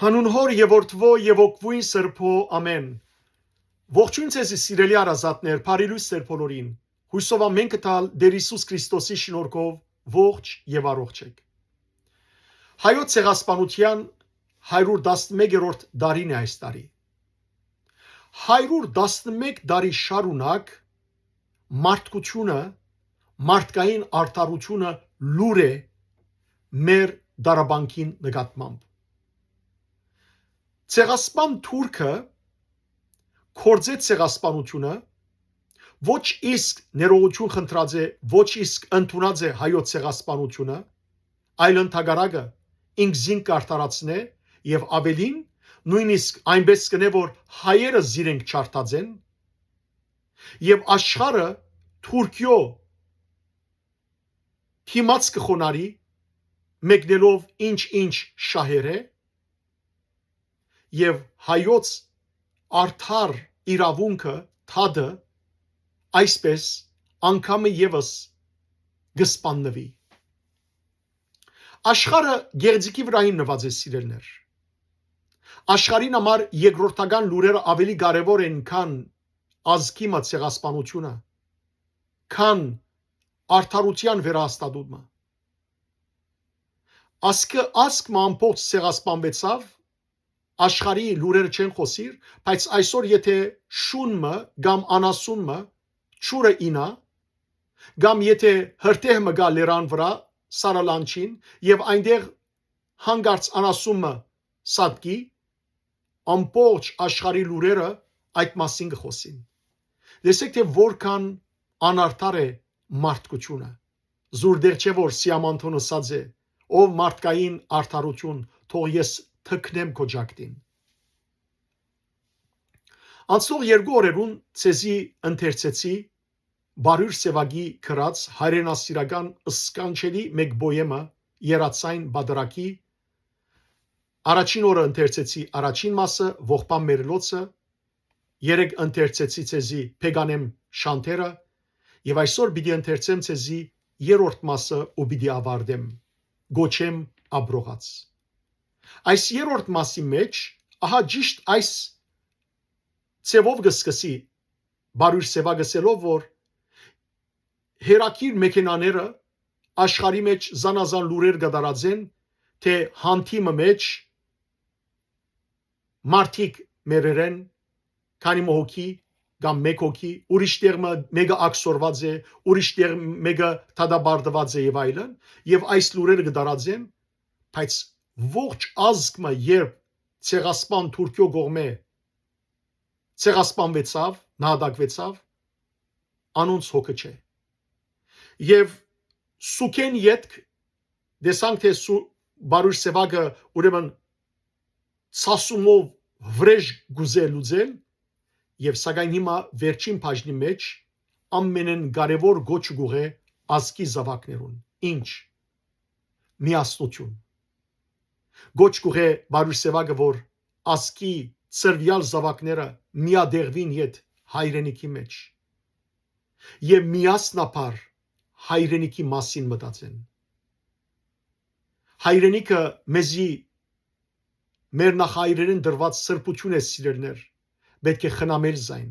Հանուն հոր եւ որդվո եւ օգվույն սրբո ամեն։ Ողջույն ձեզ սիրելի արազատներ, բարիլույս ձեր բոլորին։ Հույսով ամեն կտալ Տեր Հիսուս Քրիստոսի շնորհքով ողջ եւ առողջ եք։ Հայոց ցեղասպանության 111-րդ դարին է այս տարի։ 111 տարի շարունակ մարդկությունը, մարդկային արդարությունը լուր է մեր դարաբանքին նկատմամբ։ Ցեղասպան թուրքը կորձեց ցեղասպանությունը, ոչ իսկ ներողություն խնդրած է, ոչ իսկ ընդունած է հայոց ցեղասպանությունը, այլ ընդհակառակը ինքզին կարտարացնե եւ ավելին նույնիսկ այնպես կնե որ հայերը զիրենք չարտածեն եւ աշխարհը Թուրքիո թիմած կխոնարի մեկնելով ինչ շահեր է եւ հայոց արդար իրավունքը թադը այսպես անգամը եւս գսպաննվի աշխարհը գեղձիկի վրային նված է սիրելներ աշխարհին համար երկրորդական լուրերը ավելի կարևոր են քան ազգի ցեղասպանությունը քան արդարության վերահաստատումը ասկը ամբողջ ցեղասպանվեցավ աշխարհի լուրերը չեն խոսիր, բայց այսօր եթե շունը կամ անասունը ճուրը ինա, կամ եթե հրտեհը գա լերան վրա սարալանչին եւ այնտեղ հանգարց անասունը սատկի, ամբողջ աշխարհի լուրերը այդ մասին կխոսին։ Դեսեք թե որքան անարդար է մարդկությունը։ Զուրդեր չէ որ Սիամանթոնը ասած է, ով մարդկային արդարություն, թող ես թքնեմ քո ջակտին։ Անցող երկու օրերուն ցեզի ընթերցեցի Բարույր Սևագի գրած հայրենասիրական սկանչելի մեկ բոյեմը երացային բادرակի առաջին օրը ընթերցեցի առաջին մասը ողբան մերլոցը երեք ընթերցեցի ցեզի Փեգանեմ շանթերը եւ այսօր պիտի ընթերցեմ ցեզի երրորդ մասը ու պիտի ավարտեմ Գոչեմ աբրողած Այս երրորդ մասի մեջ ահա ճիշտ այս ցևով գսկսի Բարույր Սևագսելով որ հերակիր մեքենաները աշխարհի մեջ զանազան լուրեր կդարածեն թե հանդիմը մեջ մարդիկ մերերեն քանի մոհոքի կամ մեկ հոգի ուրիշ տեղ մեկը ակսորված է ուրիշ տեղ մեկը թադաբարդված է եւ այլն եւ այս լուրերը կդարածեն բայց ողջ ազգը երբ ցեղասպան Թուրքիո գողմե ցեղասպանվեցավ նահատակվեցավ անոնց հոգը չէ եւ սուքեն յետք դեսանք թե Բարույր Սևագը ուրեմն ցասումով վրեժ գուզելուձել եւ սակայն հիմա վերջին բաժնի մեջ ամենեն կարևոր գոչ գուղե ազգի զավակներուն ինչ միասնություն Գոչ գուղե Բարույր Սևագը որ ասկի ծրվյալ զավակները միադեղվին իդ հայրենիքի մեջ եւ միասնապար հայրենիքի մասին մտածեն հայրենիքը մեզի մեր նախայրերին դրված սրբություն է սիրելներ պետք է խնամել զայն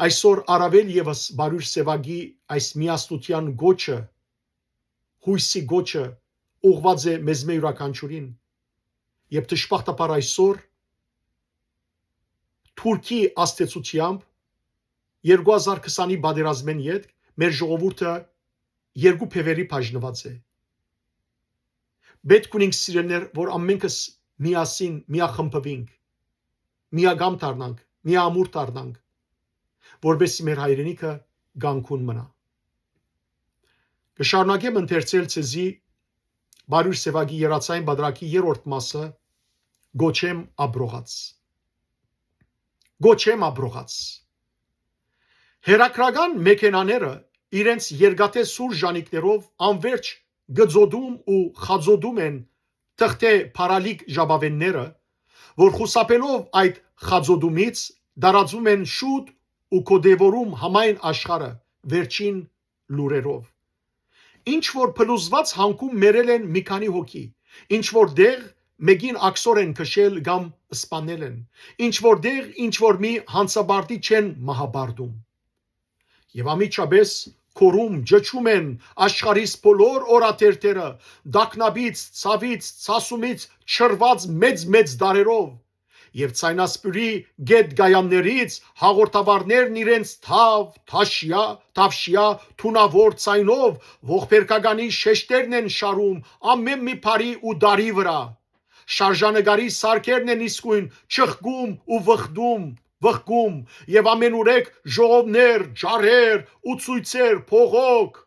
այսօր առավել եւս Բարույր Սևագի այս միասնության գոչը հույսի գոչը ուղված է մեզ յուրաքանչյուրին եւ դժբախտաբար այսօր Թուրքի աստեցությամբ 2020-ի բادرազմեն յետ մեր ժողովուրդը երկու փևերի բաժնված է պետք ունենք սիրելներ որ ամենքս միասին միախմբվենք միագամ դառնանք միամուր դառնանք որովհետեւ մեր հայրենիքը գանկուն մնա կշարունակեմ ընթերցել ցեզի Բարույր Սևագի երացային բادرակի երրորդ մասը Գոչեմ աբրողած Գոչեմ աբրողած Հերակրական մեքենաները իրենց երկաթե սուր ժանիկներով անverջ գծոդում ու խածոդում են թղթե փարալիկ ժաբավենները որ խուսափելով այդ խածոդումից դարածում են շուտ ու կոդևորում համայն աշխարհը վերջին լուրերով Ինչ որ փլուզված հանգում մերել են մի քանի հոգի, ինչ որ դեղ մեկին աքսոր են քշել կամ սպանել են, ինչ որտեղ ինչ որ մի հանցաբարտի չեն մահաբարդում։ Եվ ամիջապես քորում ջջում են աշխարհիս բոլոր օրաթերթերը, դակնաբից, ցավից, ցասումից չրված մեծ դարերով, եւ ցայնասպյուրի գետ գայաններից հաղորդավարներն իրենց թավշյա թունավոր ցայնով ողբերգականի շեշտերն են շարում ամեն մի բարի ու դարի վրա, շարժանագարի սարքերն են իսկույն չխկում ու վխկում եւ ամենուրեք ժողովներ, ջարեր ու ցույցեր, փողոք,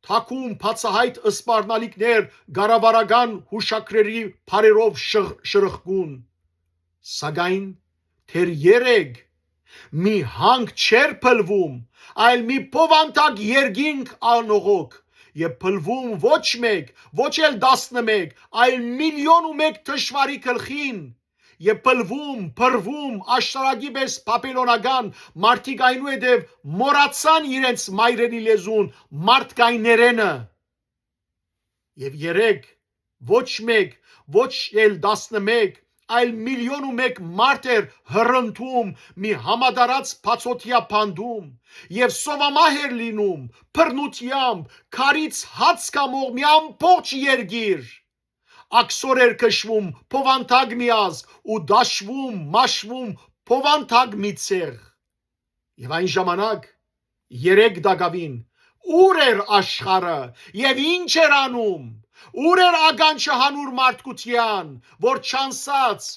թակում բացահայտ ըսպառնալիքներ գարավարական հուշակրերի բարերով շրխկուն, սակայն թեր երեկ մի հանք չեր փլվում, այլ մի փովանտակ երկինք անողոք եւ փլվում ոչ մեկ, ոչ էլ 11, այլ միլիոն ու մեկ թշվարի գլխին եւ փրվում աշտարակի պես պապելոնական մարդիկ այնուհետև մորացան իրենց մայրենի լեզուն մարդկայներենը եւ երեք ոչ մեկ, ոչ էլ 11, այլ միլիոն ու մեկ մարդ էր հռնթում մի համադարած բացօթյա փանդում եւ սովամահ էր լինում բռնությամբ քարից հաց կամող մի ամբողջ երգիր, աքսոր էր քշվում փովանտակ մի ազգ ու դաշվում մաշվում փովանտակ մի ցեղ եւ այն ժամանակ երեք դակավին ուր էր աշխարը եւ ինչ էր անում, ուր էր ականջը հանուր մարդկության, որ չանսած,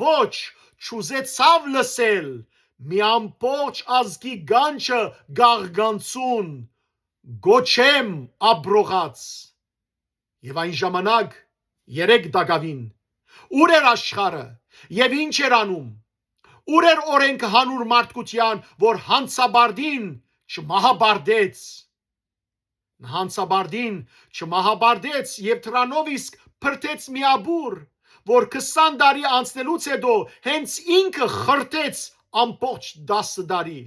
ոչ, չուզեցավ լսել մի ամբողջ ազգի գանչը գաղգանցուն, գոչեմ աբրողած եւ այն ժամանակ երեք դակավին ուր էր աշխարը եւ ինչ էր անում, ուր էր օրենքը հանուր մարդկության, որ հանցաբարդին չմահաբարդեց, հանցաբարդին չմահաբարդեց եւ դրանով իսկ փրտեց մի աբուր, որ 20 տարի անցնելուց հետո հենց ինքը խրտեց ամբողջ 10 տարի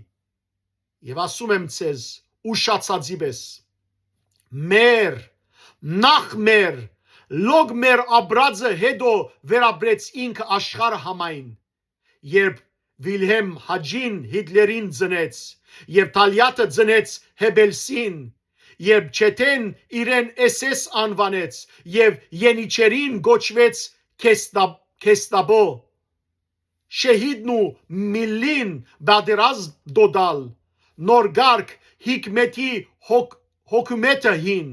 եւ ասում եմ ցեզ ուշացածի պես մեր լոգ մեր աբրածը հետո վերաբրեց ինքը աշխարհը համայն երբ Վիլհեմ Հաջին Հիտլերին ծնեց եւ Թալյատը ծնեց Հեբելսին երբ Չետեն իրեն SS անվանեց եւ Ենիչերին գոչվեց Քեստաբո Շեհիդն ու Միլին բادرազմ դոդալ նոր գարկ հիկմեթի հոկումետը հին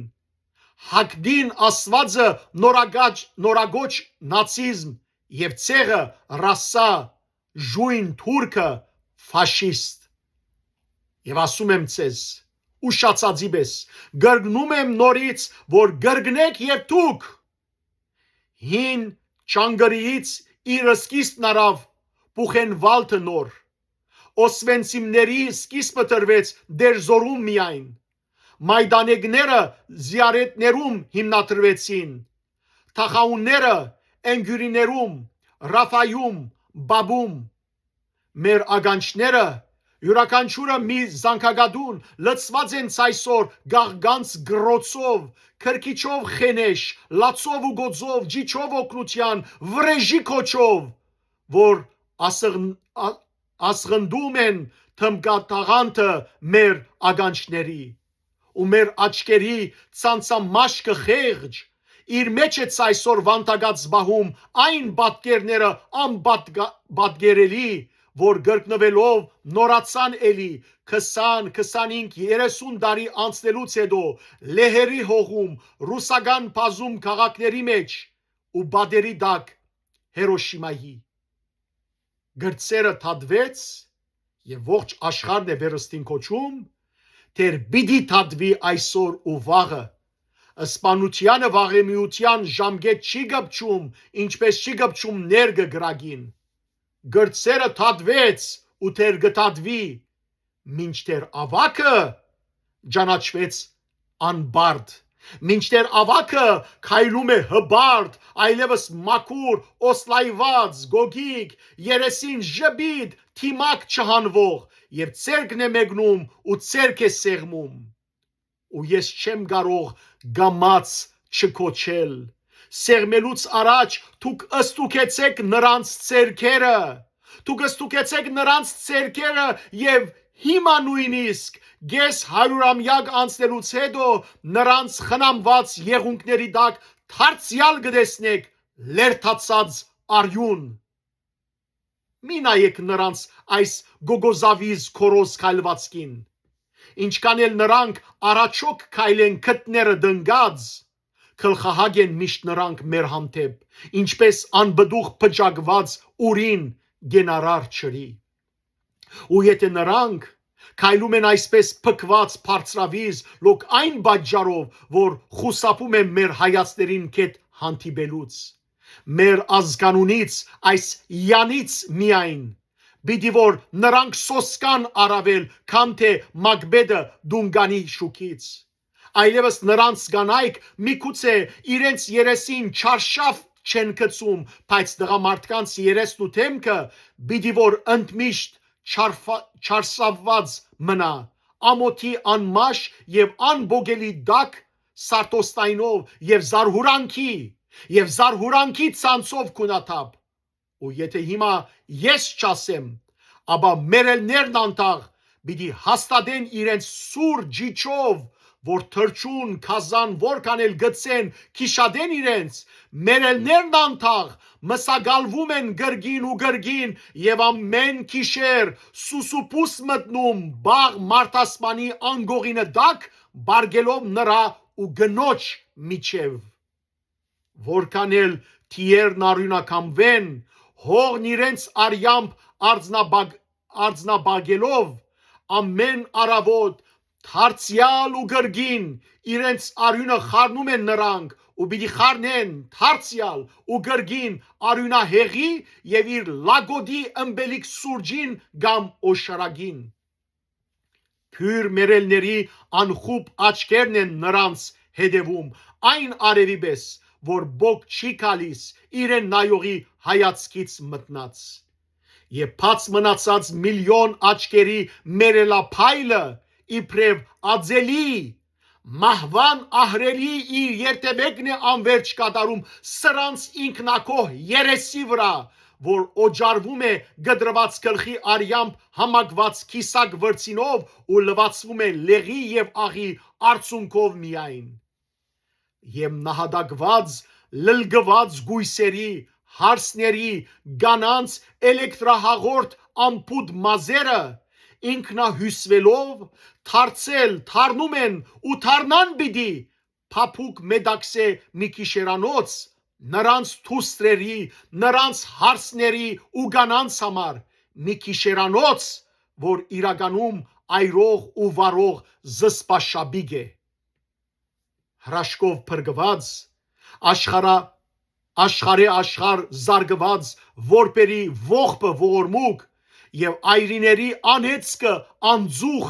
հակդին ասվածը նորագոչ նացիզմ եւ ցեղը ռասա ժույն թուրքը ֆաշիստ եւ ասում եմ ցեզ ուշացածի պես գրգնում եմ նորից որ գրգնեք եւ դուք հին ճանգրիից իր սկիզբն արավ Բուխենվալդը նոր Օսվենցիմների սկիզբը տրվեց դերզորում միայն Մայդանեգները զիարետներում հիմնադրվեցին Թախաունները Էնգյուրիներում Ռաֆայում Բաբում մեր ագանչները յուրաքանչյուրը մի զանգակադուն լցված են այսօր գաղգանց գրոցով քրքիչով խենեշ լացով ու գոձով ջիչով օկնության վրեժի կոչով որ ասղնդում են թմկատաղանթը մեր ագանչների ու մեր աչքերի ցանցամաշկը խեղճ իր մեջ է այսօր վանտագած զբահում այն պատկերները անպատկերելի որ գրկնվելով նորացան էլի 20, 25, 30 տարի անցնելուց հետո լեհերի հողում ռուսական բազում քաղաքների մեջ ու բادرի դակ Հիրոշիմայի գրծերը թադվեց եւ ողջ աշխարհն է վերստին կոչում թեր պիտի թադվի այսօր ու վաղը Սպանությանը վաղեմիության ժամկետ չի գպչում ինչպես չի գպչում ներգը գրագին գրծերը թադվեց ու թեր գտադվի մինչդեռ ավակը ճանաչվեց անբարդ մինչդեռ ավակը քայլում է հբարդ այլևս մաքուր օսլայված գոգիկ երեսին ժբիտ թիմակ չհանվող եւ ցերկն է մեկնում ու ցերկ է սեղմում ու ես չեմ կարող գամած չկոչել Սեղմելուց առաջ դուք ըստուկեցեք նրանց ցերքերը, դուք ըստուկեցեք նրանց ցերքերը եւ հիմա նույնիսկ գես 100-ամյակ անցնելուց հետո նրանց խնամված եղունգների տակ դարձյալ գտեսնեք լերթացած արյուն։ Մի նայեք նրանց այս գոգոզավիզ քորոզ քայլվածքին, ինչքան էլ նրանք առաջոք քայլեն քթները դնգած, գլխահագ են միշտ նրանք մեր հանդեպ, ինչպես անբդուղ փճակված ուրին գենարար ջրի։ Ու եթե նրանք քայլում են այսպես փքված բարձրավիզ լոկ այն պատճառով, որ խուսափում են մեր հայացքներին կետ հանդիպելուց, մեր ազգանունից այս յանից միայն պիտի որ նրանք սոսկան առավել, քան թե Մակբեդը դունգանի շուքից, այլևս նրանց կանայք միգուցե իրենց երեսին չարշավ չեն գցում, բայց տղամարդկանց երեսն ու թեմքը պիտի որ ընդմիշտ չարսավված մնա, ամոթի անմաշ եւ անբոգելի դակ սարտոստայնով եւ զարհուրանքի ցանցով քունաթափ։ Ու եթե հիմա ես չասեմ, ապա մերելներն անտաղ պիտի հաստատեն իրենց սուր ջիջով, որ թրջուն քազան որքան էլ գցեն քիշադեն իրենց, մերելներն անտաղ մսագալվում են գրգին ու գրգին եւ ամեն քիշեր սուսուպուս մտնում բաղ մարտասմանի անգողինը դակ բարգելով նրա ու գնոջ միջև, որքան էլ թիերն արյունակամվեն հողն իրենց արյամբ արձնաբագելով ամեն առավոտ թարցյալ ու գրգին իրենց արյունը խառնում են նրանք ու պիտի խառնեն թարցյալ ու գրգին արյունահեղի եւ իր լագոդի ըմբելիք սուրջին կամ օշարագին։ Փյուր մերելների անխուբ աչքերն են նրանց հետևում այն արևի պես, որ բոկ չի գալիս իրեն նայողի հայացքից մտնած։ Եվ բաց մնացած միլիոն աչքերի մերելափայլը իբրև ածելի մահվան ահրելի իր երտեմեկն է անverջ կատարում սրանց ինքնակոհ երեսի վրա, որ օջարվում է գդրված գլխի արյամբ համակված քիսակ վրցինով ու լվացվում է լեղի եւ աղի արցունքով միայն։ Եվ նահատակված լլգված գույսերի, հարսների, կանանց էլեկտրահաղորդ ամպուտ մազերը ինքնահյուսվելով թարնում են ու թարնան պիտի փափուկ մեդաքսե մի գիշերանոց նրանց թուստրերի, նրանց հարսների ու կանանց համար մի գիշերանոց, որ իրականում այրող ու վարող զսպաշաբիգ է։ Հրաշքով փրկված աշխարհի աշխարհ զարգված որպերի ողբը ողորմուկ եւ այրիների անեծքը անձուխ,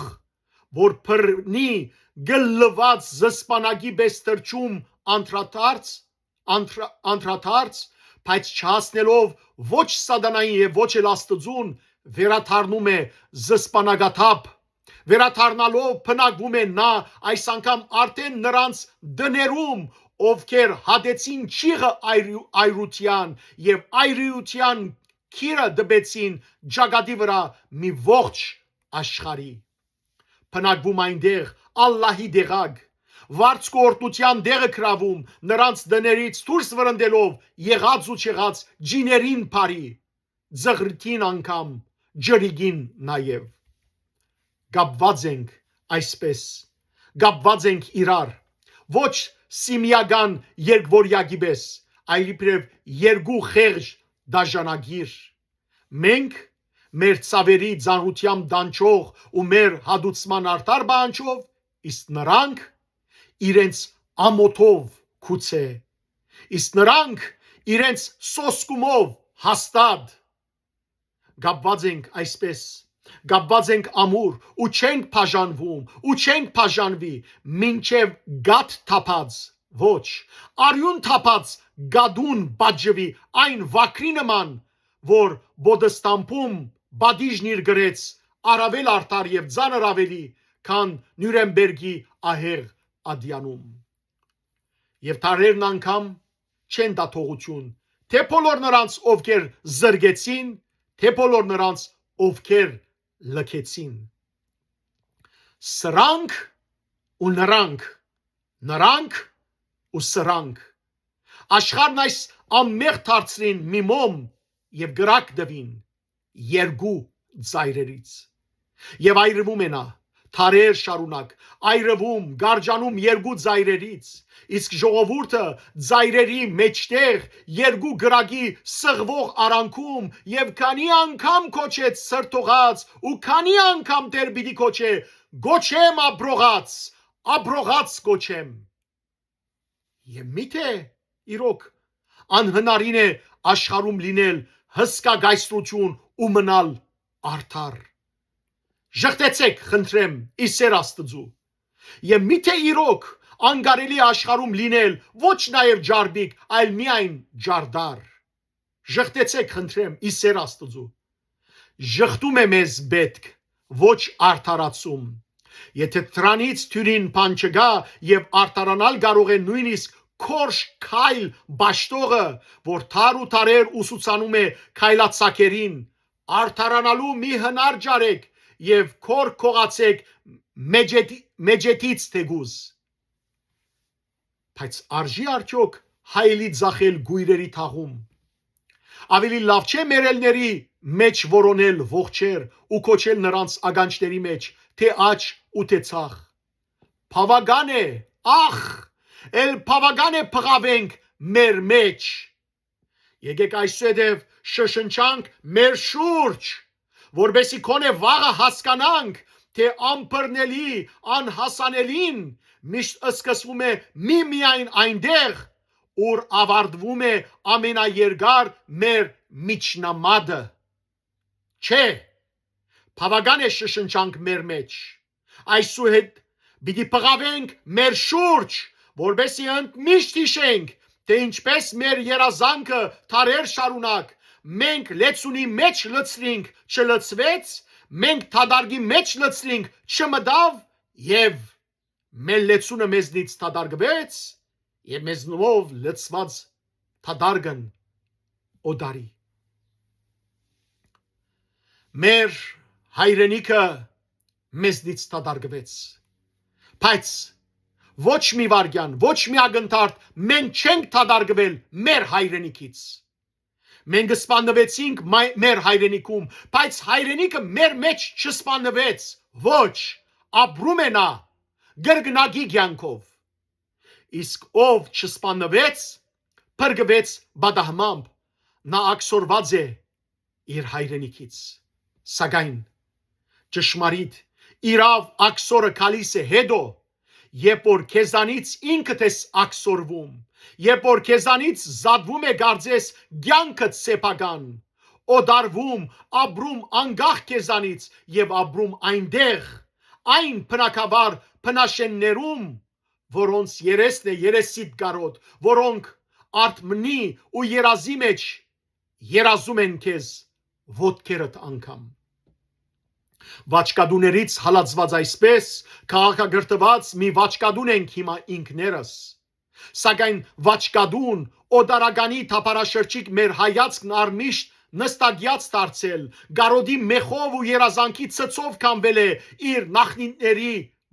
որ փռնի գլլված զսպանակի պես թրջում անդրադարձ, բայց չհասնելով ոչ սատանային եւ ոչ էլ Աստծուն, վերաթարնում է զսպանակաթափ, վերաթարնալով փնակվում է նա այս անգամ արդեն նրանց դներում, ովքեր հատեցին ճիղը այրության եւ այրիության քիրը դբեցին ջագադի վրա մի ողջ աշխարհի։ Փնակվում այնտեղ Ալլահի դեղակ, վարձկորտության դեղը գրավում նրանց դներից դուրս վրընդելով եղած ու չեղած ջիներին բարի, ձղրտին անգամ ջրիգին նաեւ։ Գապված ենք այսպես, գապված ենք իրար, ոչ սիմիական երկվորյակի պես, այլ իբրև երկու խեղճ դաժանագիր։ Մենք մեր ցավերի ծանրությամբ դանչող ու մեր հադուցման արդար բանջով, իսկ նրանք իրենց ամոթով գուցե, իսկ նրանք իրենց սոսկումով հաստատ։ Գապված ենք այսպես, գապված ենք ամուր ու չենք բաժանվում ու չենք բաժանվի մինչև գաթ թափած, ոչ արյուն թափած գադուն բաջվի այն վակրի նման, որ բոդստամփում բադիժն իր գրեց առավել արդար եւ ծանր ավելի, քան Նյուրնբերգի ահեղ ադյանում։ Եվ տարերն անգամ չեն տա թողություն, թե բոլոր նրանց, ովքեր զրկեցին, թե բոլոր նրանց, ովքեր լքեցին։ Սրանք ու նրանք, նրանք ու սրանք, աշխարհն այս ամեղ դարձրին մի մոմ եւ գրակ դվին երկու ծայրերից եւ այրվում է նա թարեր շարունակ այրվում գարջանում երկու ծայրերից իսկ ժողովուրդը ծայրերի մեջտեղ երկու գրագի սղվող արանքում եւ քանի անգամ կոչեց սրտողած ու քանի անգամ դեր պիտի կոչե գոչեմ աբրողած գոչեմ եւ միթե իրոք անհնարին է աշխարհում լինել հսկա գայստրություն ու մնալ արդար Ժխտեցեք, խնդրեմ, իսեր Աստծու։ Եվ միթե իրոք անկարելի աշխարհում լինել ոչ նաև ջարդիկ, այլ միայն ջարդար։ Ժխտեցեք, խնդրեմ, իսեր Աստծու։ Ժխտում է մեզ պետք, ոչ արդարացում։ Եթե դրանից թյուրին բան չգա եւ արդարանալ կարող է նույնիսկ քորշ քայլ բաշտողը, որ թար ու թարեր ուսուցանում է քայլացակերին, արդարանալու մի հնար ջարեք եւ քոր քողացեք մեջետից թեգուզ բայց արժի արդյոք հայելի ձախել գույրերի թաղում ավելի լավ չէ մերելների մեջ որոնել ողջեր ու կոչել նրանց ագանչների մեջ թե աչ ու թե ցախ բավական է ախ էլ բավական է փղավենք մեր մեջ եկեք այսուհետև շշնչանք մեր շուրջ որբեսի քոնե վաղը հասկանանք, թե ամբռնելի, անհասանելին միշտ սկսվում է միայն այնտեղ, ուր ավարտվում է ամենաերկար մեր միջնամադը։ Չէ, բավական է շշնչանք մեր մեջ։ Այսուհետ պիտի փղավենք մեր շուրջ, որբեսի ընդմիշտ հիշենք, թե ինչպես մեր երազանքը թարեր շարունակ մենք լեցունի մեջ լցրինք չլցվեց, մենք թադարգի մեջ լցրինք չմտավ եւ մեր լեցունը մեզնից թադարգվեց եւ մեզնով լցված թադարգն օդարի մեր հայրենիքը մեզնից թադարգվեց բայց ոչ մի վարքյան ոչ մի ակնթարթ մենք չենք թադարգվել մեր հայրենիքից Մենք սպանվեցինք մեր հայրենիքում, բայց հայրենիքը մեր մեջ չսպանվեց, ոչ, ապրում է նա գրգնագի կյանքով։ Իսկ ով չսպանվեց, փրկվեց բադահմամբ, նա աքսորված է իր հայրենիքից։ Սակայն ճշմարիտ իրավ աքսորը գալիս է հետո, երբ որ քեզանից ինքդ ես աքսորվում Երբ որ քեզանից զատվում է գարձես կյանքդ սեփական, օդարվում, ապրում անկախ քեզանից եւ ապրում այնտեղ, այն բնակավար բնաշեններում, որոնց երեսն է երեսիդ կարոտ, որոնք արթմնի ու երազի մեջ երազում են քեզ ոտքերդ անգամ։ Վաճկադուներից հալածված այսպես, քաղաքագրտված մի վաճկադուն ենք հիմա ինքներս Սակայն վաճկադուն օդարագանի թափարաշրջիկ մեր հայացքն արմիշտ նստագյաց դարձել, գարոդի մեխով ու երազանքի ցծով կանվել է իր նախնիների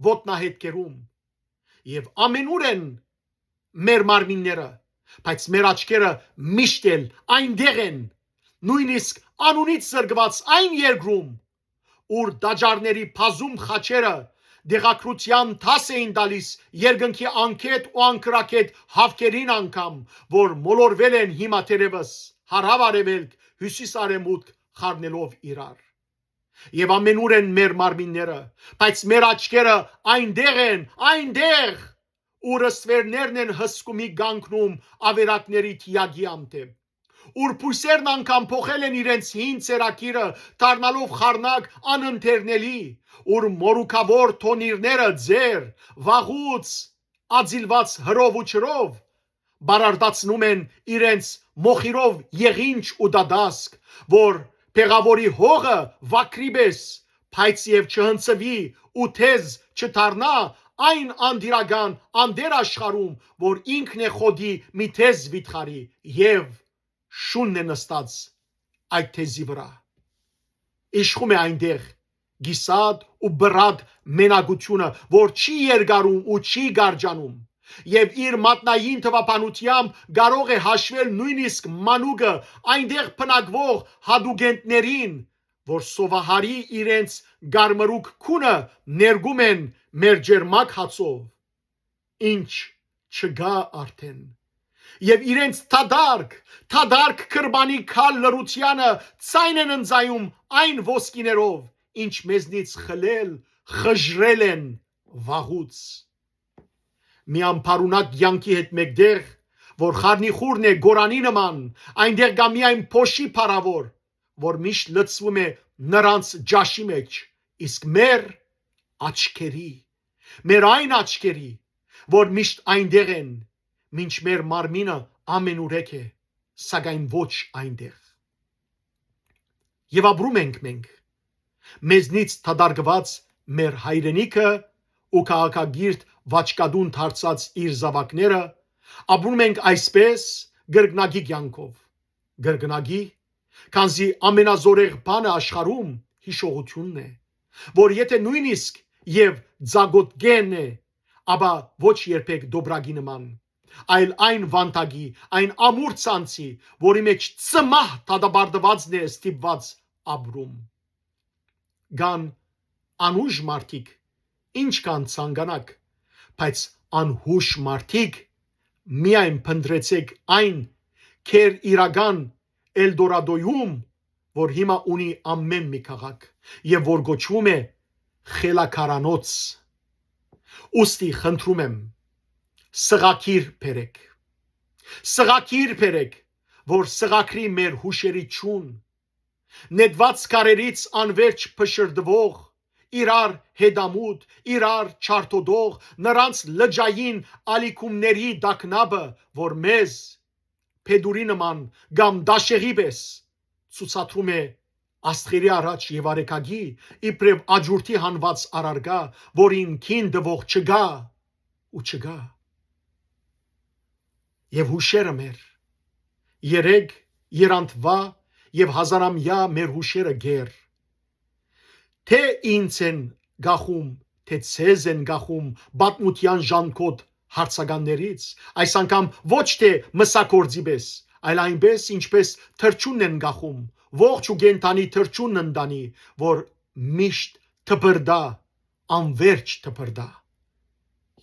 ոտնահետքերում։ Եվ ամենուր են մեր մարմինները, բայց մեր աչքերը միշտ էլ այնտեղ են, նույնիսկ անունից զրկված այն երկրում, ուր դաջարների բազում խաչերը դեղակրության թաս էին տալիս երկնքի անկետ ու անկրակետ հավքերին անգամ, որ մոլորվել են հիմա թերևս հարավ-արևելք, հյուսիս-արևմուտք խառնելով իրար։ Եվ ամենուր են մեր մարմինները, բայց մեր աչքերը այնտեղ են, այնտեղ, ուր ստվերներն են հսկումի գանքնում ավերակների թիագի ամտեւ։ Ուր փույսերն անգամ փոխել են իրենց հին ցերակիրը, դառնալով խառնակ անընթերնելի, ուր մորուքավոր թոնիրները ձեր, վաղուց ածիլված հրով ու չրով, բարարտացնում են իրենց մոխիրով եղինչ ու դադասկ, որ Փեղավորի հողը վակրիբես, բայց եւ չհնցվի ու թեզ չդառնա, այն անդիրական անդեր աշխարում, որ ինքն է խոդի մի թեզ վիթխարի եւ շունն է նստած այդ թեզի վրա։ Իշխում է այնտեղ գիսատ ու բրատ մենակությունը, որ չի երկարում ու չի գարջանում, եւ իր մատնային թվապանությամբ կարող է հաշվել նույնիսկ մանուկը այնտեղ բնակվող հադուգենտներին, որ սովահարի իրենց գարմրուկ քունը ներգում են մեր ջերմակ հացով, ինչ չգա արդեն, եւ իրենց թադարք քրբանի քալ լրությանը ցայն են ընձայում այն ոսկիներով, ինչ մեզնից խժրել են վաղուց։ Մի ամփարունակ յանքի հետ մեկտեղ, որ խառնիխուրն է գորանի նման, այնտեղ կա միայն փոշի փարավոր, որ միշտ լցվում է նրանց ջաշի մեջ, իսկ մեր այն աչքերի, որ միշտ այնտեղ են, մինչ մեր մարմինը ամենուրեք է, սակայն ոչ այնտեղ։ Եվ ապրում ենք մենք, մեզնից թադարգված մեր հայրենիքը ու քաղաքագիրտ վաճկադուն դարձած իր զավակները, ապրում ենք այսպես գրգնագի կյանքով, գրգնագի, քանզի ամենազորեղ բանը աշխարհում հիշողությունն է, որ եթե նույնիսկ եւ ձագոտգեն է, ապա ոչ երբեք դոբրագի նման, այլ այն վանտագի, այն ամուր ցանցի, որի մեջ ծմահ դատաբարտվածն է ստիպված ապրում։ Կան անուժ մարդիկ, ինչ կան ցանկանակ, բայց անհուշ մարդիկ միայն փնտրեցեք այն քեր իրական Էլդորադոյում, որ հիմա ունի ամեն մի քաղաք եւ որ գոչվում է խելաքարանոց։ Ոստի խնդրում եմ, սղակիր բերեք, որ սղակրի մեր հուշերի ճուն, նետված կարերից անverջ փշրդվող, իրար հետամուտ, իրար չարթոդող, նրանց լջային ալիքումների դակնաբը, որ մեզ փեդուրի նման կամ դաշեղի պես ցուցադրում է աստղերի առաջ եւ արեքագի, իբրև աջուրդի հանված արարգա, որին քին դվող չգա։ Եվ հուշերը մեր, երեկ, երանդվա եւ հազարամյա մեր հուշերը գեր, թե ինձ են գախում, թե ցեզ են գախում բատմության ժանկոտ հարցականներից, այս անգամ ոչ թե մսակորձի պես, այլ այնպես, ինչպես թրջունն են գախում, ողջ ու գենթանի թրջունն ընդանի, որ միշտ թփրդա, անverջ թփրդա։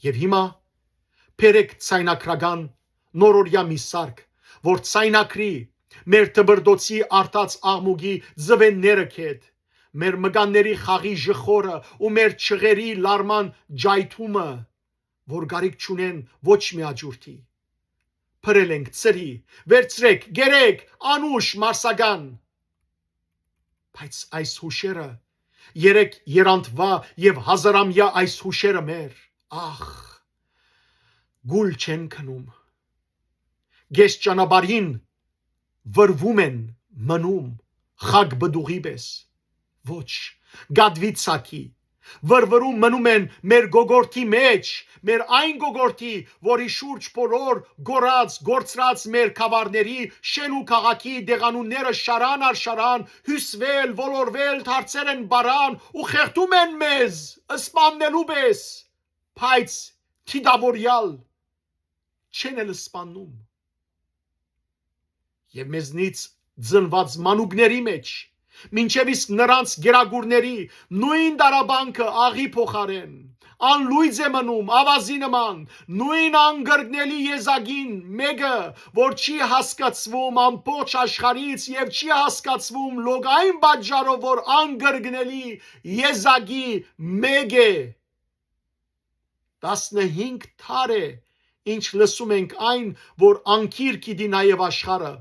Եվ հիմա բերեք ցայնակրական նորորյա մի սարք, որ ցայնակրի մեր թբրդոցի արտած աղմուկի ձվենները քեդ, մեր մգանների խաղի ժխորը ու մեր չղերի լարման ջայթումը, որ գարիք չունեն ոչ մի աջուրդի։ Փրել ենք ծրի, վերցրեք, գերեք, անուշ մարսական։ Բայց այս հուշերը, երեք երանդվա եւ հազարամյա այս հուշերը մեր, գուլ չեն քնում, գես ճանապարհին վրվում են մնում խագ բդուղի պես, ոչ, գադվի ցակի, վրվրում մնում են մեր գոգորտի մեջ, մեր այն գոգորտի, որի շուրջ բոլոր գորած, գործրած մեր քավարների, շեն ու քաղաքի դեղանունները շարան առ շարան, հյուսվել, ոլորվել, դարձել են բարան ու խեղդում են մեզ, սպաննելու պես, բայց թիդավորյալ չեն էլ սպաննում։ Եվ մեզնից ծնված մանուկների մեջ, մինչև իսկ նրանց գերագուրների նույն դարաբանքը աղի փոխարեն, անլույծ է մնում ավազի նման, նույն անգրգնելի եզակին մեկը, որ չի հասկացվում ամբողջ աշխարհից եւ չի հասկացվում լոկ այն պատճառով, որ անգրգնելի եզակի մեկ է, 15 թար է, ինչ լսում ենք այն, որ անկիր գիտի նաեւ աշխարհը,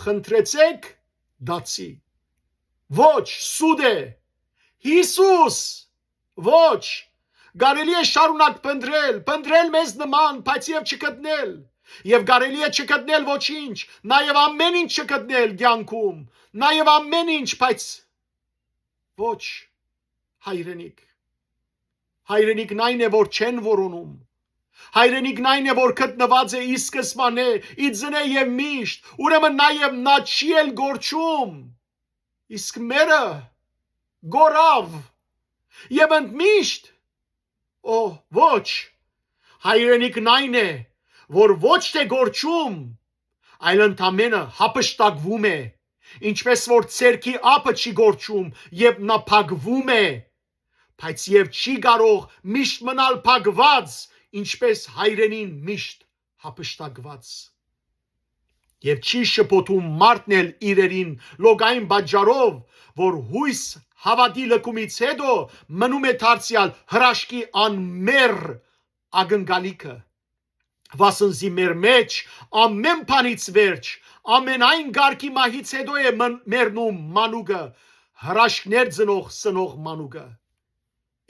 խնդրեցեք դացի, ոչ, սուդ է, Հիսուս, ոչ, կարելի է շարունակ փնտրել մեզ նման, բայց եւ չգտնել, եւ կարելի է չգտնել ոչինչ, նաեւ ամեն ինչ չգտնել կյանքում, նաեւ ամեն ինչ, բայց ոչ, հայրենիք, Հայրենիքն այն է, որ չեն որոնում։ Հայրենիքն այն է, որ գտնված է ի սկզբանե, ի ձնե եւ միշտ, ուրեմն նաեւ նա չի էլ գործում։ Իսկ մերը գորավ եւ ընդմիշտ ոչ, հայրենիքն այն է, որ ոչ թե գործում, այլ ընդամենը հապշտակվում է, ինչպես որ ցերքի ափը չի գործում եւ նա փակվում է, բայց եւ չի կարող միշտ մնալ փակված, ինչպես հայրենին միշտ հապշտակված։ Եվ չի շփոթում մարդն էլ իրերին լոգային բաժարով, որ հույս հավատի լքումից հետո մնում է դարձյալ հրաշքի անմեր ակնկալիքը։ Վասնզի մեր մեջ ամեն բանից վերջ, ամենայն գարկի մահից հետո է մեռնում մանուկը, հրաշքներ ծնող սնող մանուկը։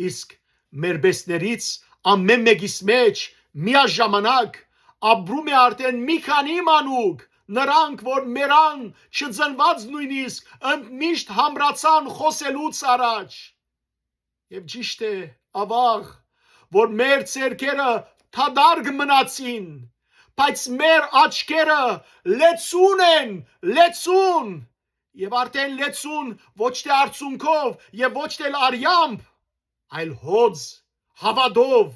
Իսկ մեր բեսներից ամեն մեկիս մեջ միաժամանակ ապրում է արդեն մի քանի մանուկ, նրանք, որ մերան չծնված նույնիսկ ընդմիշտ համրացան խոսելուց առաջ։ Եվ ճիշտ է, ավաղ, որ մեր ցերկերը թադարգ մնացին, բայց մեր աչքերը լեցուն են, լեցուն, եւ արդեն լեցուն ոչ թե արցունքով եւ ոչ թե արյամբ, այլ հոծ, հավատով,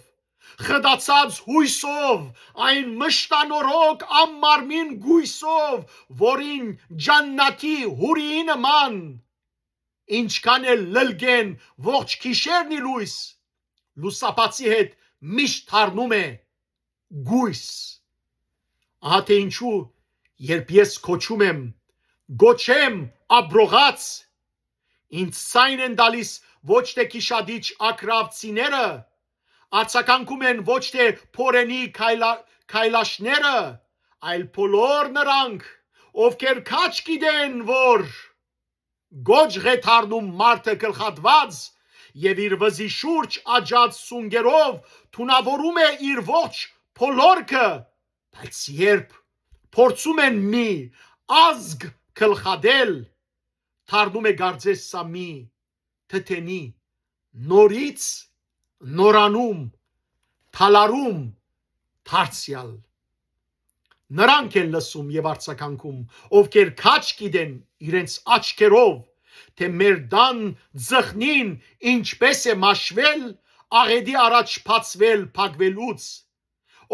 խդացած հույսով, այն մշտանորոք ամմարմին գույսով, որին ջաննաթի հուրիի նման, ինչքան էլ լլգեն ողջ քիշերն ի լույս, լուսապացի հետ միշտ թարնում է գույս։ Ահա թե ինչու, երբ ես կոչում եմ, գոչեմ աբրողած, ինձ ցայն են տալիս ոչ թե քիշադիչ ակրավցիները, արձագանքում են ոչ թե փորենի քայլաշները, այլ բոլոր նրանք, ովքեր քաչ գիտեն, որ գոջ ղեթարնում մարդը գլխատված եւ իր վզի շուրջ աճած սունգերով թունավորում է իր ողջ փոլորքը, բայց երբ փորձում են մի ազգ գլխադել, թարնում է գարձես սա մի թթենի նորից նորանում թալարում դարձյալ։ Նրանք են լսում եւ արձագանքում, ովքեր քաչ գիտեն իրենց աչքերով, թե մեր դան ձխնին ինչպես է մաշվել, աղեդի առաջ փածվել փակվելուց,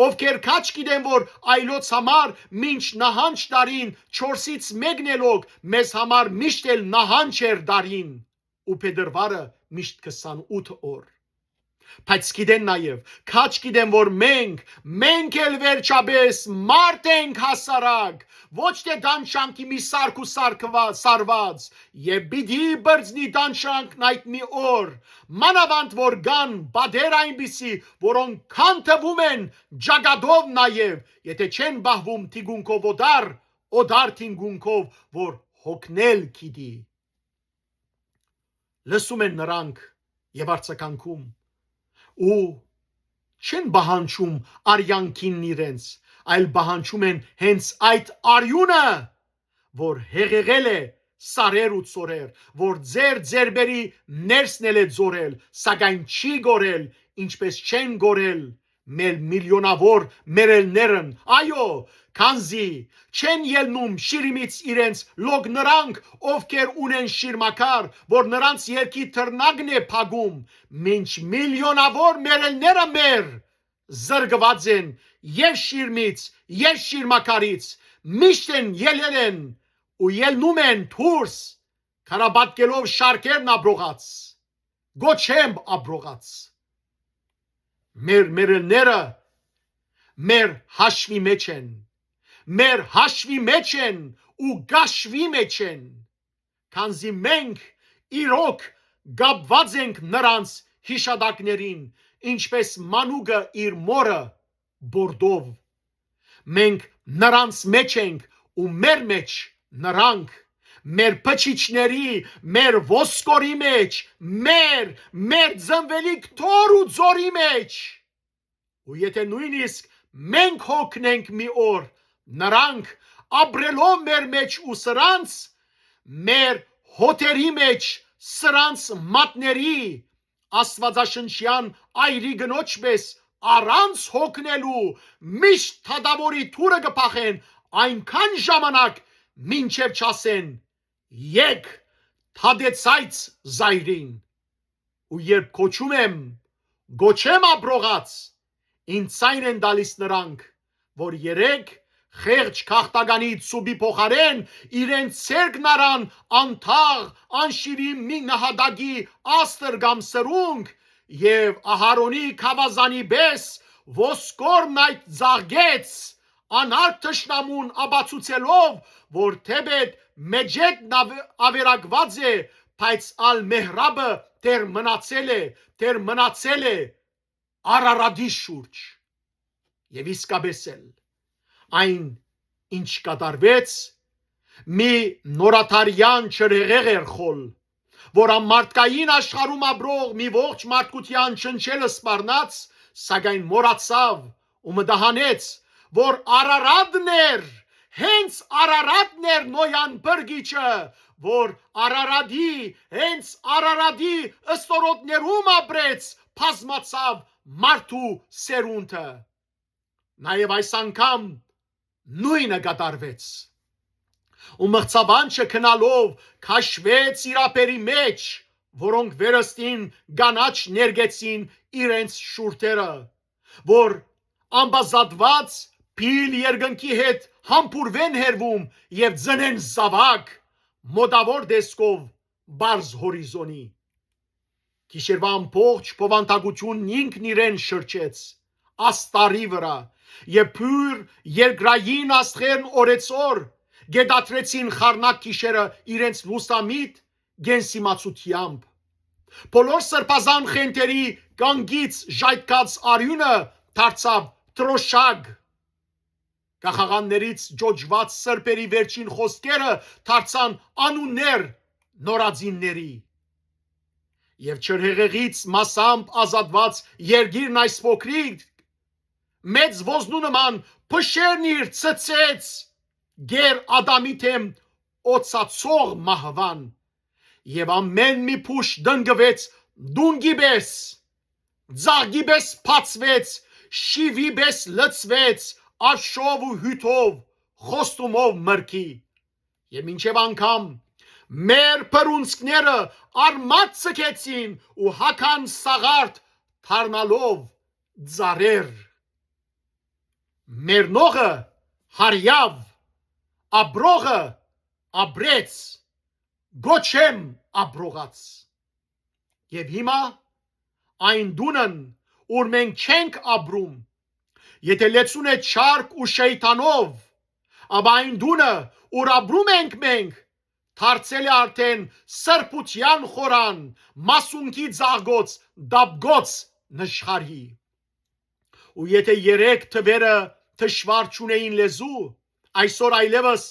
ովքեր քաչ գիտեն, որ այլոց համար մինչ նահանջ տարին 4-ից 1 էլոք մեզ համար միշտ էլ նահանջ էր դարին ու փետրվարը միշտ 28 օր, բայց գիտեն նաև, քաչ գիտեն, որ մենք էլ վերջապես մարդ ենք հասարակ, ոչ թե դանշանքի մի սարք ու սարված, եւ պիտի բրձնի դանշանքն այդ մի օր, մանավանդ որ կան բադեր այնպիսի, որոնք քանթվում են ջագադով նաև, եթե չեն բահվում թիկունքով օդար թիկունքով, որ հոգնել գիտի։ Լսում են նրանք եւ արձագանքում ու չեն բահանջում արյանքին իրենց, այլ բահանջում են հենց այդ արյունը, որ հեղեղել է սարեր ու ծորեր, որ ձեր ձերբերի ներսն է ձորել, սակայն չի գորել, ինչպես չեն գորել մեր միլիոնավոր մերելներն, այո, քանզի չեն ելնում շիրիմից իրենց լոգ նրանք, ովքեր ունեն շիրմակար, որ նրանց երկի թռնագն է փագում, մինչ միլիոնավոր մերելները մեր զրկված են եւ շիրմից, եւ շիրմակարից, միշտ են ելել են ու ելնում են դուրս, քարաբատկելով շարքերն աբրողած, գոչեմ աբրողած։ Մեր մերելները մեր հաշվի մեջ են, մեր հաշվի մեջ են ու գաշվի մեջ են, քանզի մենք իրոք գապված ենք նրանց հիշադակներին, ինչպես մանուկը իր մորը բորդով։ Մենք նրանց մեջ ենք ու մեր մեջ նրանք, մեր փչիչների, մեր ոսկորի մեջ, մեր ձնվելիք թոր ու ձորի մեջ։ Ու եթե նույնիսկ մենք հոգնենք մի օր, նրանք ապրելով մեր մեջ ու սրանց մեր հոտերի մեջ սրանց մատների աստվածաշնչյան այրի գնոջ պես առանց հոգնելու միշտ թադավորի թուրը կփախեն այնքան ժամանակ մինչև չասեն եկ թադեցայց զայրին ու երբ կոչում եմ գոչեմ աբրողած ինձ այն են դալիս նրանք որ երեք խեղճ քաղտագանի ծուբի փոխարեն իրենց ցերկն արան անթաղ անշիրի մի նահատակի աստր կամ սրունք եւ Ահարոնի քավազանի բես ոսկորն այդ զաղգեց անարդ թշնամուն աբացուցելով որ թեպետ մեջետ ավերակված է բայց ալ մեհրաբը դեր մնացել է Արարատի շուրջ եւ իսկապես էլ այն ինչ կատարվեց մի նորաթարյան չրեղեղ էր խոլ որ ամարտկային աշխարհում ապրող մի ողջ մարդկության չնչելը սպառնաց սակայն մոռացավ ու մտահանեց որ Արարատն էր հենց Արարատն էր նոյան բրգիչը որ հենց Արարատի ըստորոտներում ապրեց բազմացավ մարդու սերունդը նաև այս անգամ նույնը կատարվեց ու մղցավանչը քնալով քաշվեց իր ափերի մեջ որոնք վերստին կանաչ ներգեցին իրենց շուրթերը որ ամբազատված փիլ երկնքի հետ համբուրվեն հերվում եւ ծնեն զավակ մոտավոր դեսկով բարձ հորիզոնի Գիշերվա ամբողջ փոխանցությունն ինքն իրեն շրջեց աստարի վրա եւ փյուր երկրային աստղերն օրեցօր գետատրեցին խառնակ գիշերը իրենց լուսամիտ գենսիմացությամբ բոլոր սրբազան խենթերի կանգից ժայթքած արյունը դարձավ տրոշակ Կախաղաններից ջոջված սրբերի վերջին խոսքերը դարձան անուններ նորածինների Եվ չրհեղեղից մասամբ ազատված երգիրն այս փոքրիկ մեծ ոզնու նման փշերն իր ցցեց գեր Ադամի թեմ օծացող մահվան եւ ամեն մի փուշ դնգվեց դունգի պես ձաղի պես փածվեց շիվի պես լցվեց արշով ու հյութով խոստումով մրգի եւ մինչեւ անգամ մեր փրունցքները արմատ ցկեցին ու հական սաղարթ թարնալով ծարեր մեր նողը հարյավ աբրողը աբրեց գոչեմ աբրողած եւ հիմա այն դունն ուր մենք չենք ապրում եթե լեցուն է չարք ու շեյթանով ապա այն դունը ուր ապրում ենք մենք Թարցել է արդեն սրբության խորան, մասունքի ծաղգոց, դաբգոց նշխարի։ Ու եթե երեք թվերը թշվար չունեին լեզու, այսօր այլևս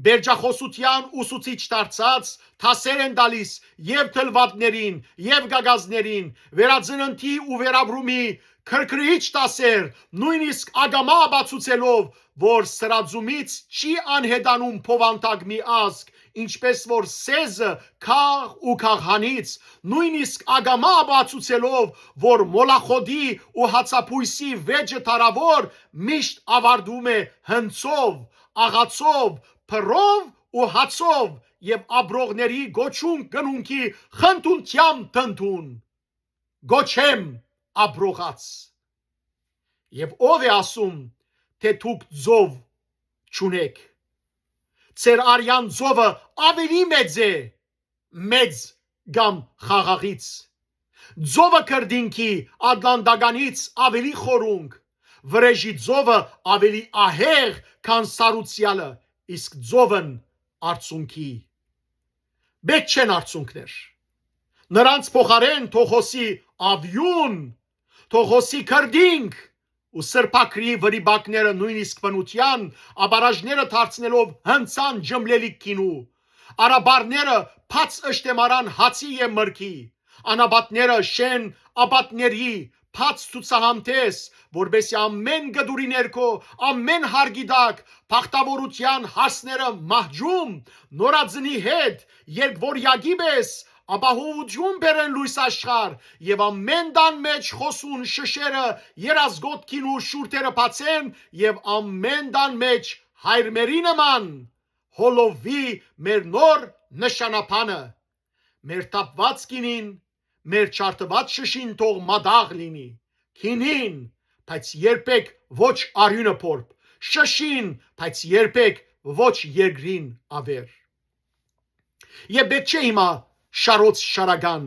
բերջախոսության ուսուցիչ դարձած թասեր են տալիս եւ թլվատներին, եւ գագազներին, վերածննդի ու վերաբրումի քրքրիչ տասեր, նույնիսկ ագամա բացուցելով, որ սրածումից չի անհետանում փովանտակ մի ազգ, ինչպես որ սեզը քաղ ու քաղհանից, նույնիսկ ագամա բացուցելով, որ մոլախոդի ու հացապույսի վեճը տարավոր միշտ ավարտվում է հնցով, աղացով, փռով ու հացով եւ աբրողների գոչուն կնունքի խնդունթյամ տնթուն գոչեմ աբրողած եւ ով է ասում թե դուք ձով չունեք Ձեր արյան ձովը ավելի մեծ է մեծ կամ խաղաղից ձովը կրդինքի ատլանտականից ավելի խորունգ վրեժի ձովը ավելի ահեղ քան սարուցյալը իսկ ձովն արցունքի բեք չեն արցունքներ նրանց փոխարեն թողոսի ավյուն թողոսի կրդինք ու սրբակրի վրիբակները նույնիսկ բնության աբարաժները դարձնելով հնցան ջմլելիք կինու արաբարները փած ըշտեմարան հացի եւ մրգի անաբատները շեն աբատների փած ցուցահամտես որբեսի ամեն գդուրի ներքո ամեն հարգիդակ փախտավորության հասները մահջում նորածնի հետ երբ որ յագիբես ապահովություն բերեն լույս աշխարհ եւ ամեն տան մեջ խոսուն շշերը երազգոտքին ու շուրթերը բացեն եւ ամեն տան մեջ հայրմերի նման հոլովի մեր նոր նշանապանը մեր տապված կինին մեր չարտված շշին թող մադաղ լինի քինին բայց երբեք ոչ արյունը փորփ շշին բայց երբեք ոչ երկրին ավեր եւ պետք չէ հիմա շարոց շարագան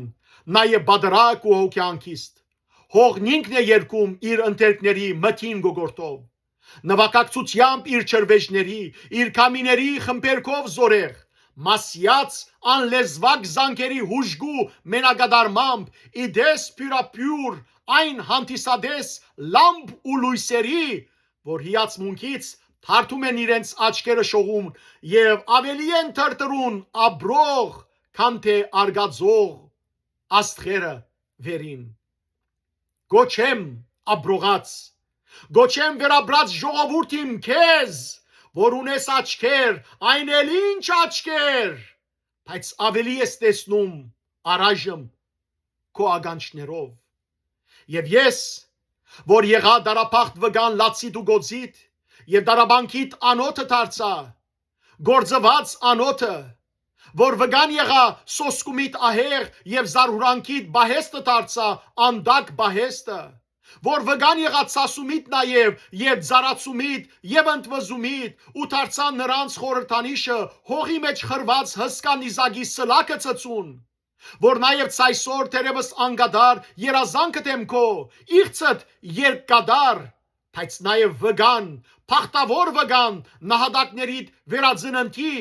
նաեւ բادرակ ու հոգյանքիստ հողնինքն է երկում իր ընտերքների մթին գողորտով նվակակցությամբ իր չրվեժների իր կամիների խմբերքով զորեղ մասյաց անլեզվակ զանգերի հուժգու մենակադարմամբ իդես պյուրապյուր այն հանդիսադես լամբ ու լույսերի որ հիացմունքից թարթում են իրենց աչքերը շողում եւ ավելի են թրտրուն աբրող քան թե արգածող աստղերը վերին գոչեմ աբրողած գոչեմ վերաբրած ժողովուրդիմ քեզ որ ունես աչքեր այն էլ ինչ աչքեր բայց ավելի ես տեսնում առայժմ քո ագանչներով եւ ես որ եղա դարապախտ վգան լացիտ ու գոձիտ եւ դարաբանքիտ անոթը դարձա գործված անոթը որ վգան եղա սոսկումիտ ահեղ եւ զարհուրանքիտ բահեստը դարձա անդակ բահեստը որ վգան եղա ցասումիտ նաեւ եւ զարացումիտ եւ ընտվզումիտ ու դարձա նրանց խորհրդանիշը հողի մեջ խրված հսկա նիզագի սլակը ծծուն որ նաեւ ցայսօր թերևս անգադար երազանքը դեմքո իղծդ երկկադար բայց նաեւ վգան փախտավոր վգան նահատակներիդ վերածննդի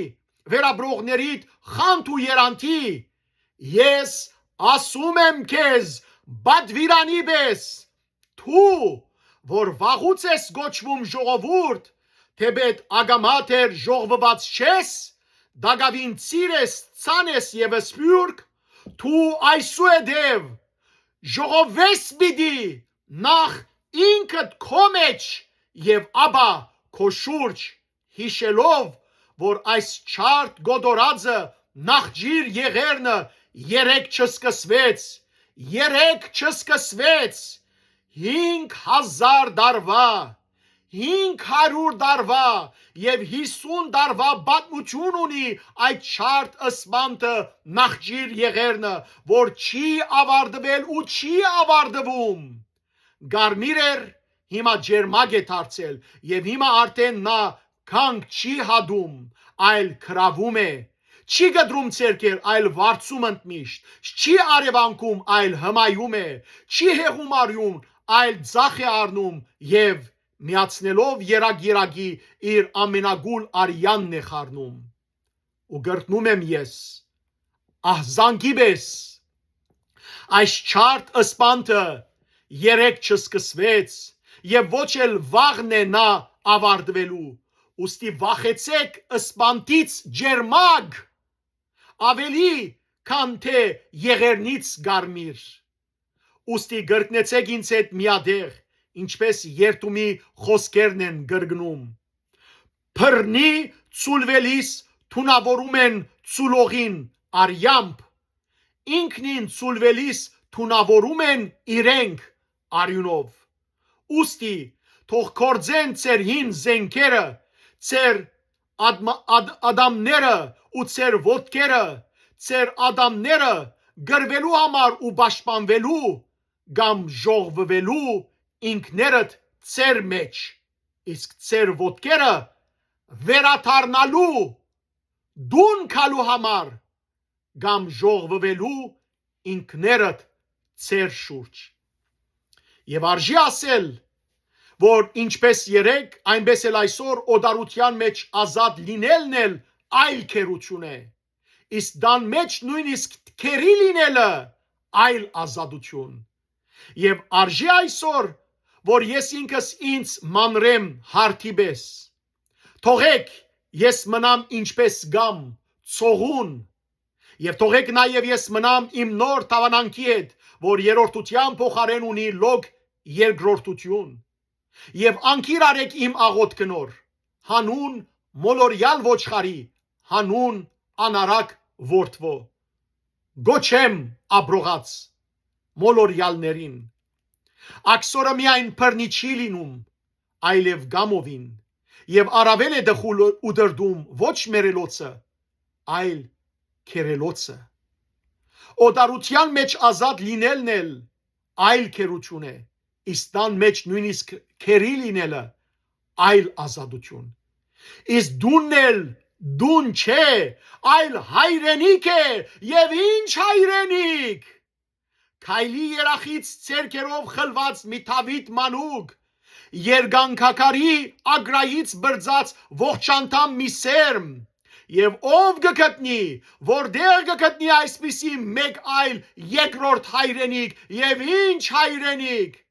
վերաբրողներիդ խանթ ու երանթի ես ասում եմ քեզ բադվիրանի պես թու որ վաղուց ես գոչվում ժողովուրդ թեպետ ագամաթեր ժողվված չես դագավին ծիրես ցանես եւ սփյուրք թու այսուհեդև ժողովես բիդի նախ ինքդ քո մեջ եւ ապա քո շուրջ հիշելով որ այս չարտ գոդորածը նախջիր եղերնը երեք չսկսվեց 5000 դարվա 500 դարվա եւ 50 դարվա պատմություն ունի այդ չարտ ըսպանտը նախջիր եղերնը որ չի ավարտվել ու չի ավարտվում գարմիր էր հիմա ջերմակ է դարձել եւ հիմա արդեն նա քանք չի հադում այլ քրավում է չի գդրում ցերկեր այլ վարձում ընդմիշտ չի արևանքում այլ հմայում է չի հեղում արյուն այլ ձախ է առնում եւ միացնելով երագի իր ամենագուլ արյանն է խառնում ու գրտնում եմ ես ահզանգի պես այս չարտ ըսպանտը երեք չսկսվեց եւ ոչ էլ վաղն է նա ավարտվելու ուստի վախեցեք ըսպանտից ջերմակ ավելի քան թե եղերնից գարմիր ուստի գրկնեցեք ինձ հետ միադեղ ինչպես երթումի խոսքերն են գրգնում փռնի ցուլվելիս թունավորում են ցուլողին արյամբ ինքնին ցուլվելիս թունավորում են իրենք արյունով ուստի թող կործեն ծեր հին զենքերը ծեր ադամները ու ծեր ոտքերը ծեր ադամները գրվելու համար ու պաշտպանվելու կամ ժողվվելու ինքներդ ծեր մեջ իսկ ծեր ոտքերը վերաթարնալու դուն քալու համար կամ ժողվվելու ինքներդ ծեր շուրջ եւ արժի ասել որ ինչպես երեք այնպես էլ այսօր օդարության մեջ ազատ լինելն էլ այլ քերություն է իսկ դան մեջ նույնիսկ քերի լինելը այլ ազատություն եւ արժի այսօր որ ես ինքս ինձ մանրեմ հարթի պես թողեք ես մնամ ինչպես գամ ցողուն եւ թողեք նաեւ ես մնամ իմ նոր տավանանքի հետ որ երրորդության փոխարեն ունի լոգ երկրորդություն եւ անկիր արեք իմ աղոթքը նոր հանուն մոլորյալ ոչխարի հանուն անարակ որդվո գոչեմ աբրողած մոլորյալներին աքսորը միայն բռնի չի լինում այլև գամովին եւ առավել է դխուլ ու դրդում ոչ մերելոցը այլ քերելոցը օդարության մեջ ազատ լինելն էլ այլ քերություն է իսկ տան մեջ նույնիսկ քերի լինելը այլ ազատություն իսկ դունն էլ դուն չէ այլ հայրենիք է եւ ինչ հայրենիք քայլի երախից ցերկերով խլված մի թավիտ մանուկ երգանքակարի ագրայից բրձած ողջանտամ մի սերմ եւ ով գտնի որտեղ գտնի այսպիսի մեկ այլ երկրորդ հայրենիք եւ ինչ հայրենիք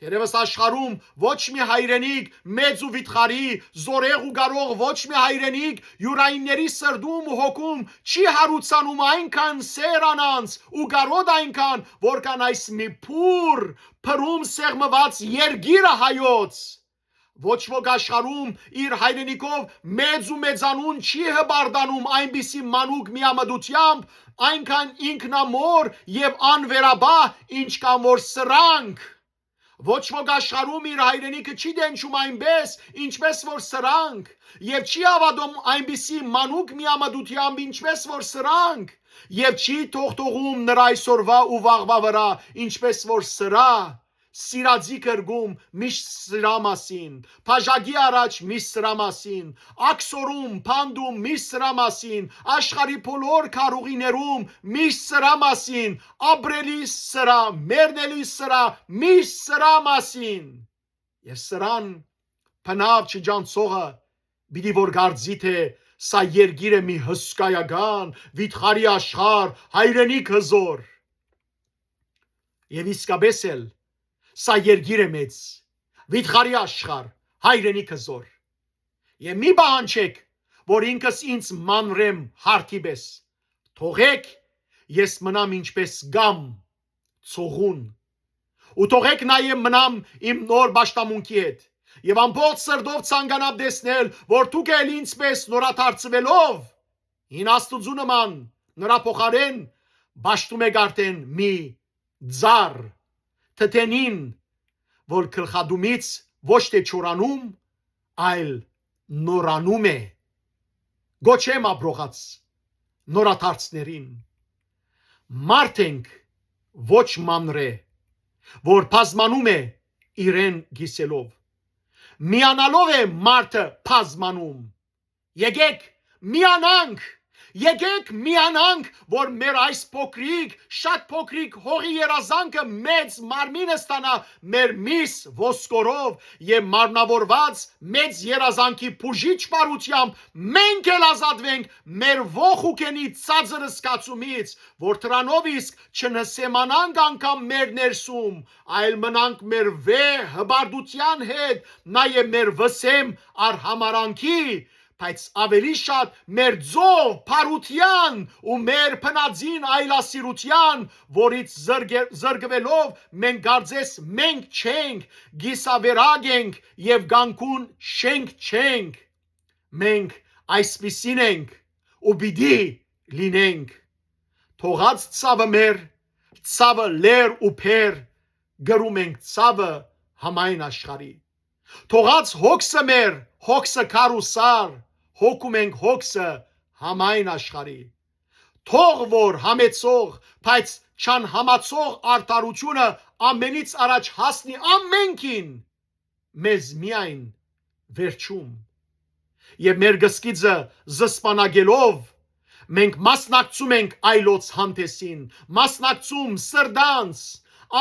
Երևս աշխարհում ոչ մի հայրենիք մեծ ու վիթխարի զորեղ ու կարող ոչ մի հայրենիք յուրայինների սրդում ու հոգում չի հարուցանում այնքան սերանանց ու կարոտ այնքան որքան այս մի փուր փրում սեղմված երգիրը հայոց ոչ ոք աշխարհում իր հայրենիքով մեծ ու մեծանուն չի հբարդանում այնպիսի մանուկ միամտությամբ այնքան ինքնամոր եւ անվերաբահ ինչքան որ սրանք Ոչ ոք աշխարհում իր հայրենիքը չի դենչում այնպես, ինչպես որ սրանք, եւ չի հավատում այնպիսի մանուկ միամտությամբ, ինչպես որ սրանք, եւ չի թողթողում նրա այսօրվա ու վաղվա վրա, ինչպես որ սրա, սիրածի կրգում միշտ սրա մասին, բաժակի առաջ միշտ սրա մասին, աքսորում, փանդում միշտ սրա մասին, աշխարհի բոլոր քարուղիներում միշտ սրա մասին, ապրելի սրա, մեռնելի սրա, միշտ սրա մասին։ Եվ սրան բնավ չջանցողը պիտի որ գարձի թե սա երգիր է մի հսկայական, վիթխարի աշխարհ, հայրենիք հզոր։ Եվ իսկապես էլ Սա երգիր է մեծ, վիթխարի աշխարհ, հայրենիք հզոր։ Եվ մի բանջեք, որ ինքս ինձ մանրեմ հարթի պես, թողեք ես մնամ ինչպես գամ, ցողուն, ու թողեք նաև մնամ իմ նոր պաշտամունքի հետ, եւ ամբողջ սրտով ցանկանամ տեսնել, որ դուք էլ ինձպես նորաթարցվելով, հին Աստծու նման, նրա փոխարեն պաշտում եք արդեն մի ձար թթենին, որ գլխադումից ոչ թե չորանում, այլ նորանում է։ Գոչեմ աբրողած նորաթարցներին։ Մարդ ենք ոչ մանրե, որ բազմանում է իրեն գիսելով։ Միանալով է մարդը բազմանում։ Եկեք միանանք Եկեք միանանք, որ մեր այս փոքրիկ, շատ փոքրիկ հողի երազանքը մեծ մարմինը ստանա մեր միս ոսկորով եւ մարմնավորված մեծ երազանքի բուժիչ բարությամբ մենք էլ ազատվենք մեր ողուկենի ցածր սկացումից, որ դրանով իսկ չնսեմանանք անգամ մեր ներսում, այլ մնանք մեր վեհ հբարդության հետ, նաեւ մեր վսեմ արհամարանքի բայց ավելի շատ մեր ձով փարության ու մեր փնածին այլասիրության, որից զրկվելով մենք կարծես մենք չենք, գիսավերագ ենք եւ գանկուն շենք չենք։ Մենք այսպիսին ենք ու պիտի լինենք։ Թողած ցավը մեր, ցավը լեր ու փեր, գրում ենք ցավը համայն աշխարհի։ Թողած հոգսը մեր, հոգսը քարուսար, հոգում ենք հոգսը համայն աշխարհի։ Թող որ համեցող, բայց չան համացող արդարությունը ամենից առաջ հասնի ամենքին, մեզ միայն վերջում։ Եվ մեր գսկիցը զսպանագելով, մենք մասնակցում ենք այլոց հանդեսին, մասնակցում սրդանց,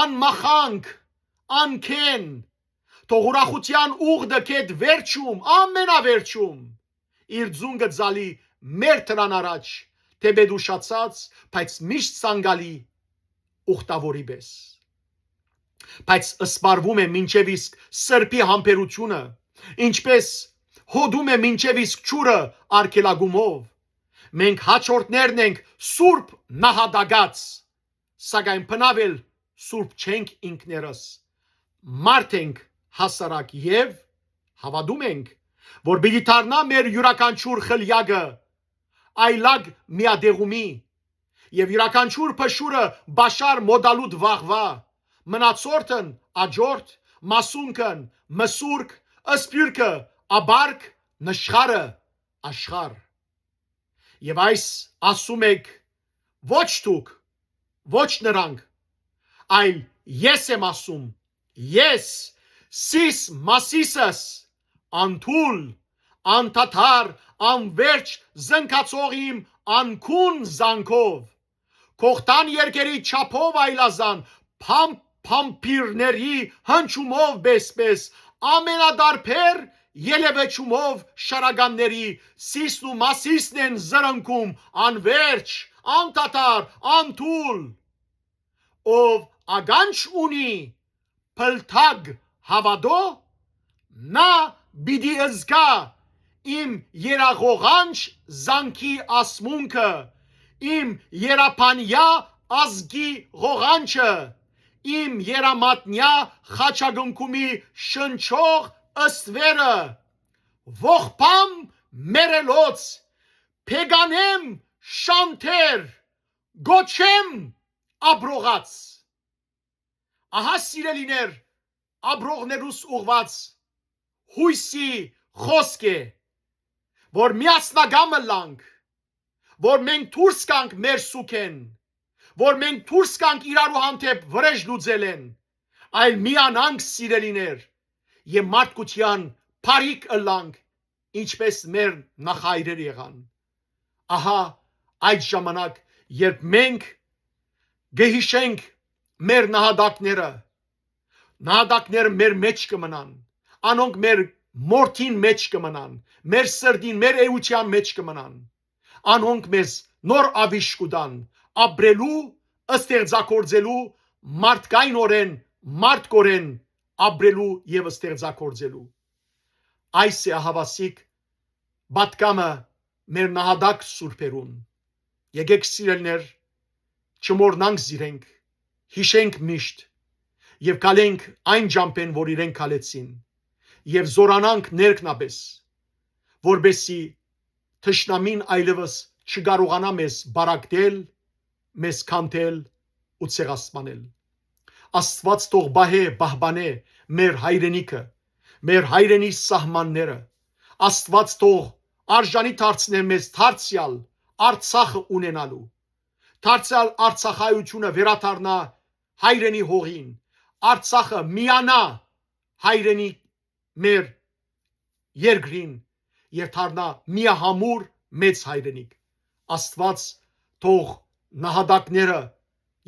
անմախանք, անքեն, թող ուրախության ուղդը կետ վերջում, ամենավերջում, իր ձունգը ձալի մեր տրան առաջ, թեբեդուշացած, բայց միշտ սանգալի ուխտավորի պես։ Բայց սպարվում է մինչև իսկ սրբի համբերությունը, ինչպես հոդում է մինչև իսկ ճուրը արգելագումով։ Մենք հաջորդներն ենք սուրբ նահատակած, սակայն բնավել սուրբ չենք ինքներս։ Մարդ ենք հասարակ եւ հավատում ենք, որ պիտի դառնա մեր յուրաքանչյուր խլյակը այլակ միադեղումի եւ յուրաքանչյուր փշուրը բաշար մոդալուտ վաղվա մնացորդն աջորդ մասունքն մսուրք ասպյուրքը աբարկ նշխարը աշխար եւ այս ասում եք ոչ դուք ոչ նրանք այլ ես եմ ասում ես սիս մասիսս անթուլ անտաթար անվերջ զնկացող իմ անքուն զանքով կողտան երկերի չափով այլազան փամփիրների հնչումով բեսպես ամենադարբեր ելևեչումով շարագանների սիսն ու մասիսն են զրնքում անվերջ անտաթար անթուլ ով ագանչ ունի փլթագ հավադո նա բիդի ըզգա իմ երաղողանչ զանքի ասմունքը իմ երապանյա ազգի ղողանչը իմ երամատնյա խաչագնքումի շնչող ըստվերը ողբամ մերելոց փեգանեմ շանթեր գոչեմ աբրողած ահա սիրելիներ աբրողներուս ուղված հույսի խոսք է որ միացնագամը լանք որ մենք դուրս կանք մեր սուքեն որ մենք դուրս կանք իրարու հանդեպ վրեժ լուծելեն այլ միանանք սիրելիներ եւ մարդկության բարիք ըլանք ինչպես մեր նախայրեր եղան ահա այդ ժամանակ երբ մենք գհիշենք մեր նահատակները մեր մեջ կմնան անոնք մեր մորթին մեջ կմնան մեր սրդին մեր էության մեջ կմնան անոնք մեզ նոր ավիշ կուտան ապրելու ստեղծագործելու մարդկայնորեն մարդկորեն ապրելու եւ ստեղծագործելու այս է հավասիկ բատկամը մեր նահատակ սուրբերուն եկեք սիրելներ չմոռնանք զիրենք հիշենք միշտ եւ գալենք այն ջամփեն որ իրենք կալեցին եւ զորանանք ներքնաբես որբեսի թշնամին այլևս չկարողանա մեզ բարակտել մեզ կանթել ու ցեղասպանել Աստված թող պահպանե մեր հայրենիքը մեր հայրենի սահմանները Աստված թող արժանի դարձնե մեզ դարձյալ Արցախը ունենալու դարձյալ Արցախայությունը վերադառնա հայրենի հողին Արցախը միանա հայրենի մեր երկրին եւ դառնա միահամուր մեծ հայրենիք Աստված թող նահատակները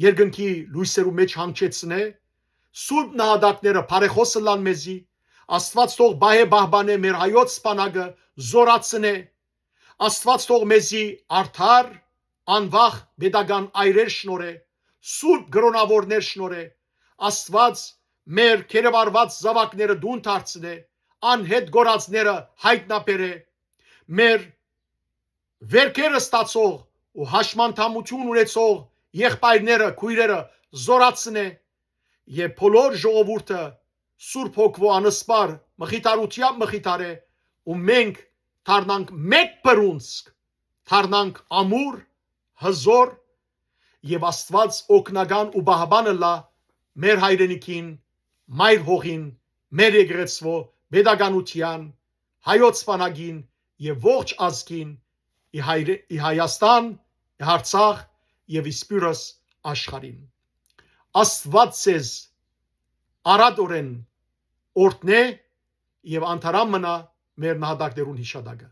երկնքի լույսերու մեջ հանգեցնե սուրբ նահատակները բարեխոսը լան մեզի Աստված թող պահպանե մեր հայոց սպանագը զորացնե Աստված թող մեզի արդար անվախ pedagogan այրեր շնորհե սուրբ գրոնավորներ շնորհե Աստված մեր կերևարված զավակները դուն դարձնե անհետ գորածները հայտնաբերե մեր վերքերը ստացող ու հաշմանդամություն ունեցող եղբայրները քույրերը զորացնե եւ բոլոր ժողովուրդը սուրբ հոգվո անսպար մխիթարությամբ մխիթարե ու մենք դառնանք մեկ բռունցք դառնանք ամուր հզոր եւ Աստված օգնական ու պահպանը լա մեր հայրենիքին մայր հողին մեր եկեղեցվո pedagoganության հայոց սպանագին եւ ողջ ազգին ի Հայաստան ի Արցախ եւ իսպյուրս աշխարհին Աստված ցեզ արադորեն օրտնե եւ անթարամ մնա մեր նահատակներուն հիշադակը